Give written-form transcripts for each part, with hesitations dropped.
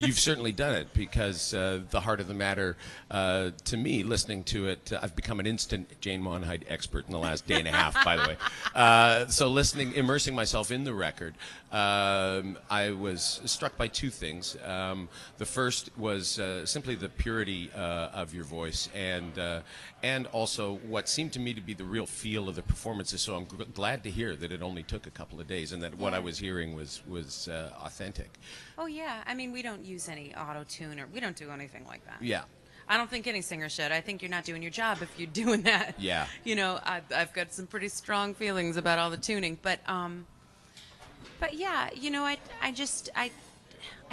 You've certainly done it because the heart of the matter, to me, listening to it, I've become an instant Jane Monheit expert in the last day and a half, by the way. So listening, immersing myself in the record, I was struck by two things. The first was simply the purity of your voice and also what seemed to me to be the real feel of the performances. So I'm glad to hear that it only took a couple of days and that what I was hearing was authentic. Oh yeah, I mean we don't use any auto tune or we don't do anything like that. Yeah. I don't think any singer should. I think you're not doing your job if you're doing that. Yeah. You know, I've got some pretty strong feelings about all the tuning, but yeah, you know, I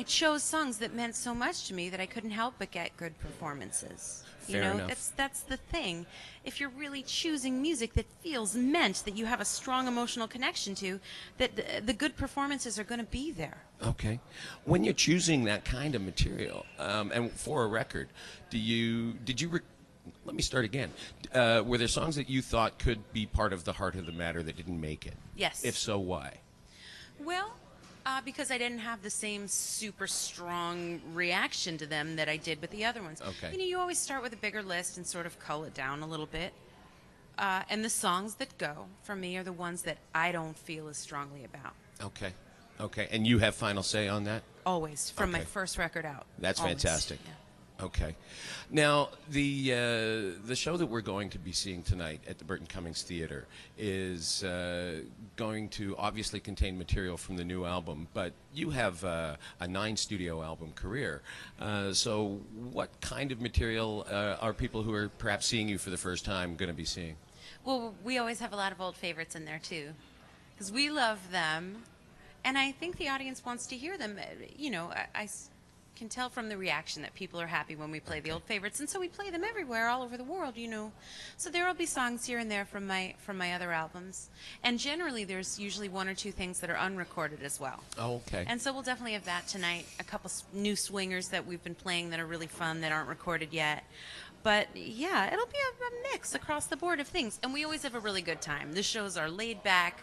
chose songs that meant so much to me that I couldn't help but get good performances. You Fair know, enough. that's the thing. If you're really choosing music that feels meant, that you have a strong emotional connection to, that the good performances are going to be there. Okay. When you're choosing that kind of material, and for a record, let me start again. Were there songs that you thought could be part of the heart of the matter that didn't make it? Yes. If so, why? Well, because I didn't have the same super strong reaction to them that I did with the other ones. Okay. You know, you always start with a bigger list and sort of cull it down a little bit. And the songs that go, for me, are the ones that I don't feel as strongly about. Okay. Okay. And you have final say on that? Always, from my Okay. first record out. That's Always. fantastic. Yeah. Okay. Now, the show that we're going to be seeing tonight at the Burton Cummings Theater is going to obviously contain material from the new album, but you have a 9-studio album career. So what kind of material are people who are perhaps seeing you for the first time going to be seeing? Well, we always have a lot of old favorites in there, too. Because we love them, and I think the audience wants to hear them. You know, I can tell from the reaction that people are happy when we play the old favorites, and so we play them everywhere, all over the world, you know. So there will be songs here and there from my other albums, and generally there's usually one or two things that are unrecorded as well. Oh, okay. And so we'll definitely have that tonight. A couple new swingers that we've been playing that are really fun that aren't recorded yet. But yeah, it'll be a mix across the board of things, and we always have a really good time. The shows are laid back.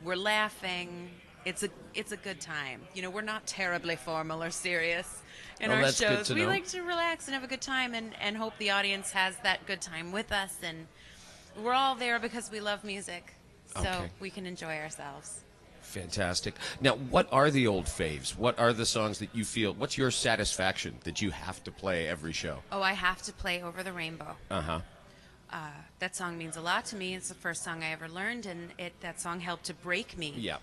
We're laughing. It's a good time. You know, we're not terribly formal or serious in our that's good shows. to We know. like to relax and have a good time and hope the audience has that good time with us. And we're all there because we love music, so Okay. we can enjoy ourselves. Fantastic. Now, what are the old faves? What are the songs that you feel, what's your satisfaction that you have to play every show? Oh, I have to play Over the Rainbow. Uh-huh. That song means a lot to me. It's the first song I ever learned, and that song helped to break me. Yeah.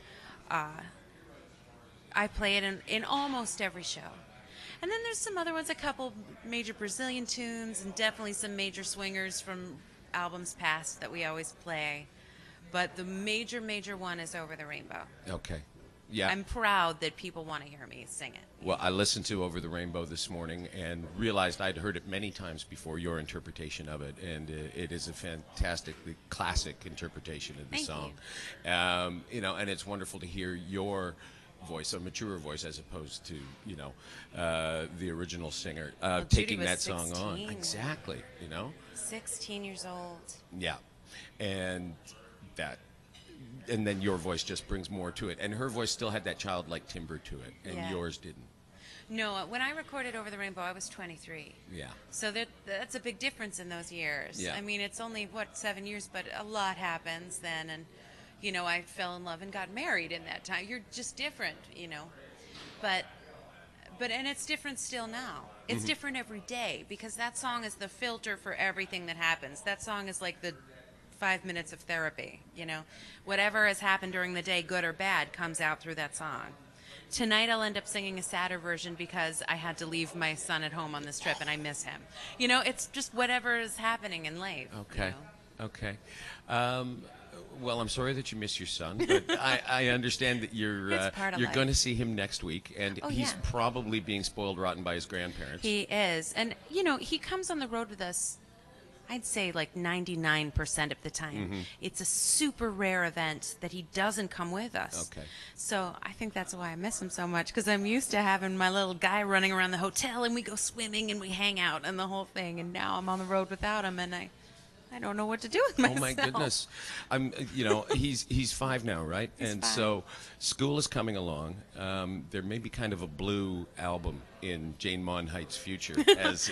I play it in almost every show. And then there's some other ones, a couple major Brazilian tunes, and definitely some major swingers from albums past that we always play. But the major one is Over the Rainbow. Okay. Yeah. I'm proud that people want to hear me sing it. Well, I listened to Over the Rainbow this morning and realized I'd heard it many times before, your interpretation of it, and it is a fantastically classic interpretation of the Thank song. You know, and it's wonderful to hear your voice, a mature voice, as opposed to, you know, the original singer Judy taking was that song on. 16. Exactly, you know? 16 years old. Yeah. And that, and then your voice just brings more to it. And her voice still had that childlike timbre to it, and Yeah. yours didn't. No, when I recorded Over the Rainbow, I was 23. Yeah. So that's a big difference in those years. Yeah. I mean, it's only, 7 years, but a lot happens then. And, you know, I fell in love and got married in that time. You're just different, you know. But and it's different still now. It's different every day because that song is the filter for everything that happens. That song is like the 5 minutes of therapy, you know. Whatever has happened during the day, good or bad, comes out through that song. Tonight I'll end up singing a sadder version because I had to leave my son at home on this trip and I miss him. You know, it's just whatever is happening in life. Okay. You know? Okay. Well, I'm sorry that you miss your son, but I understand that you're It's part of you're life. going to see him next week, and Oh, he's yeah. probably being spoiled rotten by his grandparents. He is. And, you know, he comes on the road with us, I'd say like 99% of the time. It's a super rare event that he doesn't come with us. Okay. So I think that's why I miss him so much, because I'm used to having my little guy running around the hotel and we go swimming and we hang out and the whole thing. And now I'm on the road without him and I I don't know what to do with myself. Oh my goodness, he's 5 now, right? He's and 5. So school is coming along. There may be kind of a blue album in Jane Monheit's future as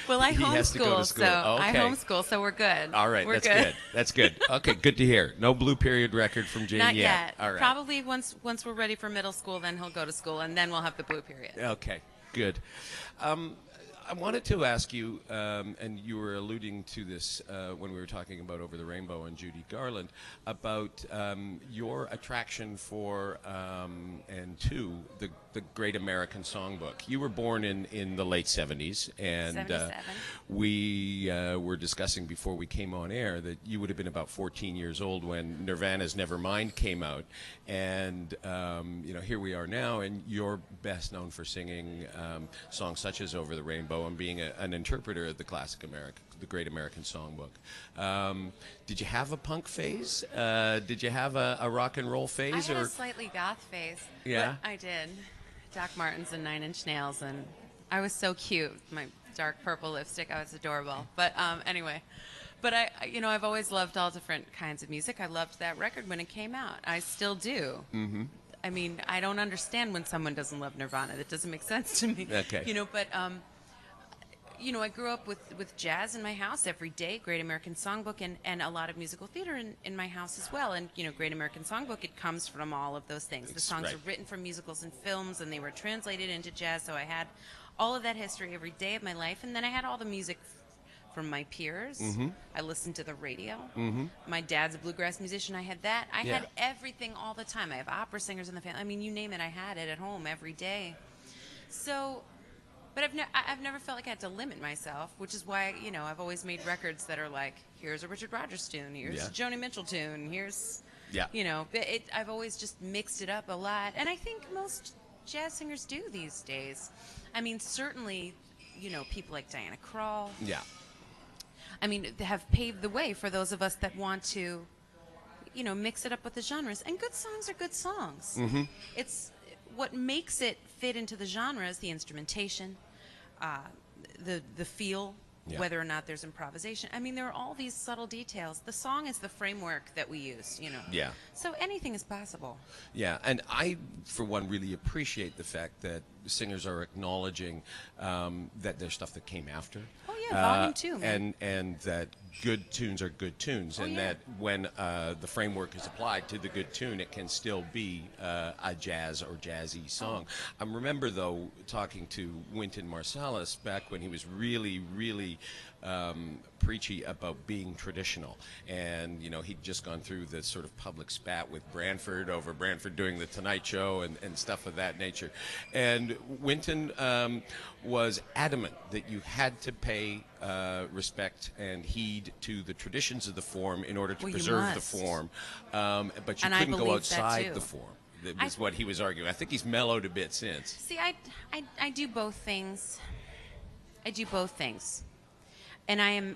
well, I he has to go to homeschool, school. so Okay. I homeschool, so we're good. All right, we're that's good. That's good. Okay, good to hear. No blue period record from Jane Not yet. All right. Probably once we're ready for middle school, then he'll go to school, and then we'll have the blue period. Okay, good. I wanted to ask you, and you were alluding to this when we were talking about Over the Rainbow and Judy Garland, about your attraction for and to the Great American Songbook. You were born in the late 70s, and 77. We were discussing before we came on air that you would have been about 14 years old when Nirvana's Nevermind came out, and here we are now, and you're best known for singing songs such as Over the Rainbow and being an interpreter of the classic the Great American Songbook. Did you have a punk phase? Did you have a rock and roll phase? I had a slightly goth phase. Yeah? But I did. Doc Martens and 9 Inch Nails, and I was so cute. My dark purple lipstick, I was adorable. But anyway, but I've always loved all different kinds of music. I loved that record when it came out. I still do. Mm-hmm. I mean, I don't understand when someone doesn't love Nirvana. That doesn't make sense to me. Okay. But I grew up with jazz in my house every day, Great American Songbook, and a lot of musical theater in my house as well. And, Great American Songbook, it comes from all of those things. The songs are written from musicals and films, and they were translated into jazz, so I had all of that history every day of my life. And then I had all the music from my peers. Mm-hmm. I listened to the radio. Mm-hmm. My dad's a bluegrass musician. I had that. I had everything all the time. I have opera singers in the family. I mean, you name it, I had it at home every day. So... But I've never felt like I had to limit myself, which is why, I've always made records that are like, here's a Richard Rodgers tune, here's a Joni Mitchell tune, here's, I've always just mixed it up a lot. And I think most jazz singers do these days. I mean, certainly, people like Diana Krall. Yeah. I mean, they have paved the way for those of us that want to, mix it up with the genres. And good songs are good songs. Mm-hmm. It's what makes it fit into the genre is the instrumentation, the feel, whether or not there's improvisation. I mean, there are all these subtle details. The song is the framework that we use, Yeah. So anything is possible. Yeah, and I, for one, really appreciate the fact that singers are acknowledging that there's stuff that came after. Oh yeah, volume 2, man. And that good tunes are good tunes, and that when the framework is applied to the good tune, it can still be a jazz or jazzy song. I remember, though, talking to Wynton Marsalis back when he was really, really preachy about being traditional, and he'd just gone through the sort of public spat with Branford over Branford doing the Tonight Show and stuff of that nature, and Wynton was adamant that you had to pay respect and heed to the traditions of the form in order to preserve the form, but you couldn't go outside the form. That was what he was arguing. I think he's mellowed a bit since. See, I do both things. I do both things. And I am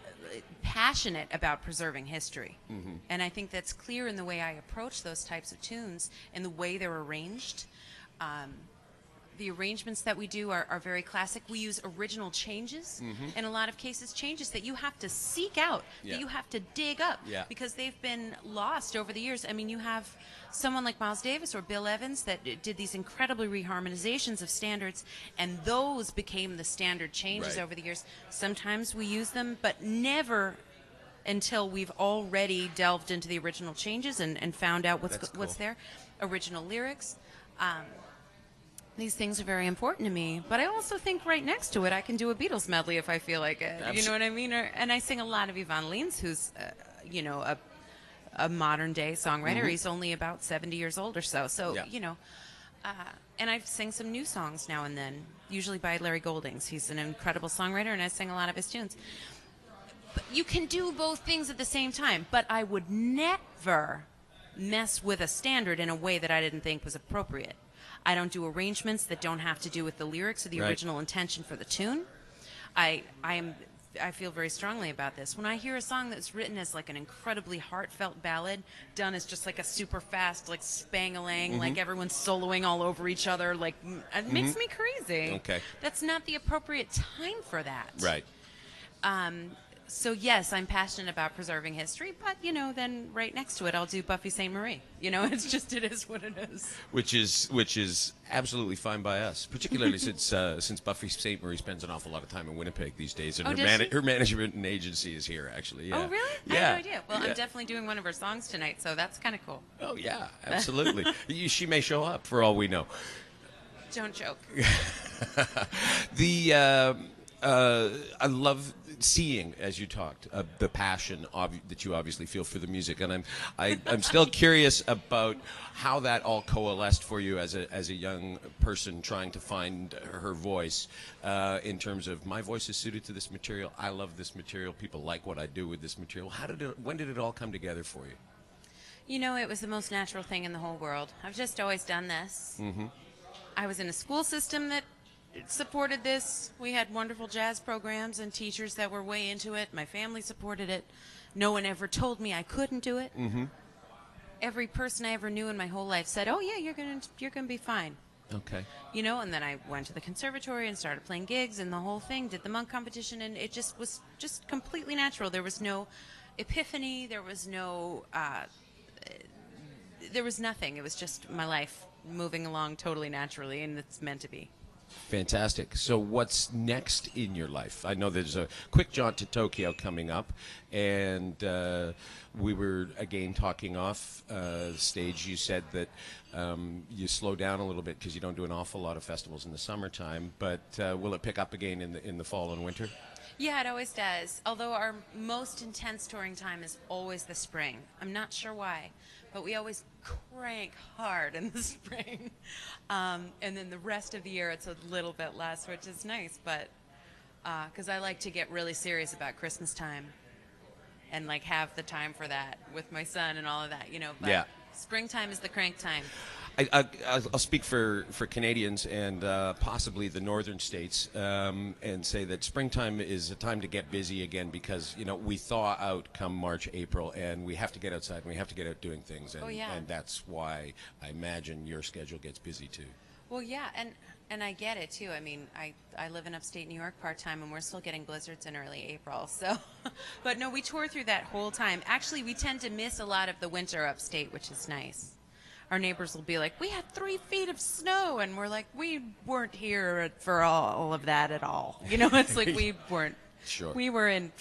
passionate about preserving history. Mm-hmm. And I think that's clear in the way I approach those types of tunes and the way they're arranged. The arrangements that we do are very classic. We use original changes, in a lot of cases, changes that you have to seek out, that you have to dig up, because they've been lost over the years. I mean, you have someone like Miles Davis or Bill Evans that did these incredibly reharmonizations of standards, and those became the standard changes over the years. Sometimes we use them, but never until we've already delved into the original changes and found out what's there, original lyrics. These things are very important to me, but I also think right next to it I can do a Beatles medley if I feel like it. You know what I mean? And I sing a lot of Yvonne Leens, who's a modern day songwriter. He's only about 70 years old or so. So and I sing some new songs now and then, usually by Larry Goldings. He's an incredible songwriter, and I sing a lot of his tunes. But you can do both things at the same time, but I would never mess with a standard in a way that I didn't think was appropriate. I don't do arrangements that don't have to do with the lyrics or the original intention for the tune. I feel very strongly about this. When I hear a song that's written as like an incredibly heartfelt ballad, done as just like a super fast, like spang-a-lang, like everyone's soloing all over each other, like it makes me crazy. Okay. That's not the appropriate time for that. Right. So yes, I'm passionate about preserving history, but then right next to it, I'll do Buffy St. Marie. It is what it is. Which is absolutely fine by us, particularly since Buffy St. Marie spends an awful lot of time in Winnipeg these days, and her management and agency is here actually. Yeah. Oh really? Yeah. I had no idea. Well, yeah. I'm definitely doing one of her songs tonight, so that's kind of cool. Oh yeah, absolutely. She may show up for all we know. Don't joke. I love seeing, as you talked, the passion that you obviously feel for the music, and I'm still curious about how that all coalesced for you as a young person trying to find her voice, in terms of my voice is suited to this material. I love this material. People like what I do with this material. When did it all come together for you? It was the most natural thing in the whole world. I've just always done this. Mm-hmm. I was in a school system that supported this. We had wonderful jazz programs and teachers that were way into it. My family supported it. No one ever told me I couldn't do it. Mm-hmm. Every person I ever knew in my whole life said, "Oh yeah, you're gonna be fine." Okay. And then I went to the conservatory and started playing gigs and the whole thing. Did the monk competition, and it just was just completely natural. There was no epiphany. There was no. There was nothing. It was just my life moving along totally naturally, and it's meant to be. Fantastic. So what's next in your life? I know there's a quick jaunt to Tokyo coming up, and we were again talking off stage. You said that you slow down a little bit because you don't do an awful lot of festivals in the summertime, but will it pick up again in the fall and winter? Yeah, it always does. Although our most intense touring time is always the spring. I'm not sure why, but we always crank hard in the spring. And then the rest of the year it's a little bit less, which is nice, but because I like to get really serious about Christmas time and like have the time for that with my son and all of that, but yeah. Springtime is the crank time. I'll speak for Canadians and possibly the northern states, and say that springtime is a time to get busy again because we thaw out come March, April, and we have to get outside and we have to get out doing things, and, and that's why I imagine your schedule gets busy too. Well, yeah, and I get it too. I mean, I live in upstate New York part-time, and we're still getting blizzards in early April. So, but no, we tour through that whole time. Actually, we tend to miss a lot of the winter upstate, which is nice. Our neighbors will be like, "We had 3 feet of snow," and we're like, "We weren't here for all of that at all." It's like we weren't. Sure. We were in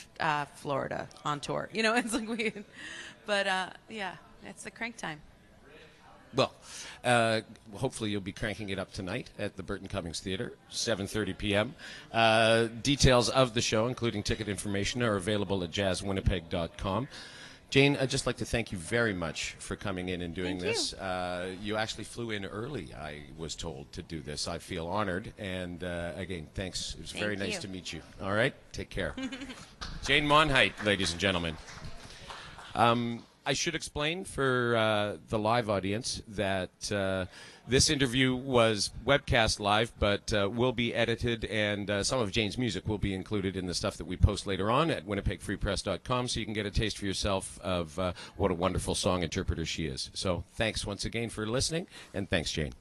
Florida on tour. It's like but yeah, it's the crank time. Well, hopefully you'll be cranking it up tonight at the Burton Cummings Theatre, 7:30 p.m. Details of the show, including ticket information, are available at jazzwinnipeg.com. Jane, I'd just like to thank you very much for coming in and doing this. You actually flew in early, I was told, to do this. I feel honored. And again, thanks. It was very nice to meet you. All right? Take care. Jane Monheit, ladies and gentlemen. I should explain for the live audience that this interview was webcast live, but will be edited, and some of Jane's music will be included in the stuff that we post later on at winnipegfreepress.com, so you can get a taste for yourself of what a wonderful song interpreter she is. So thanks once again for listening, and thanks, Jane.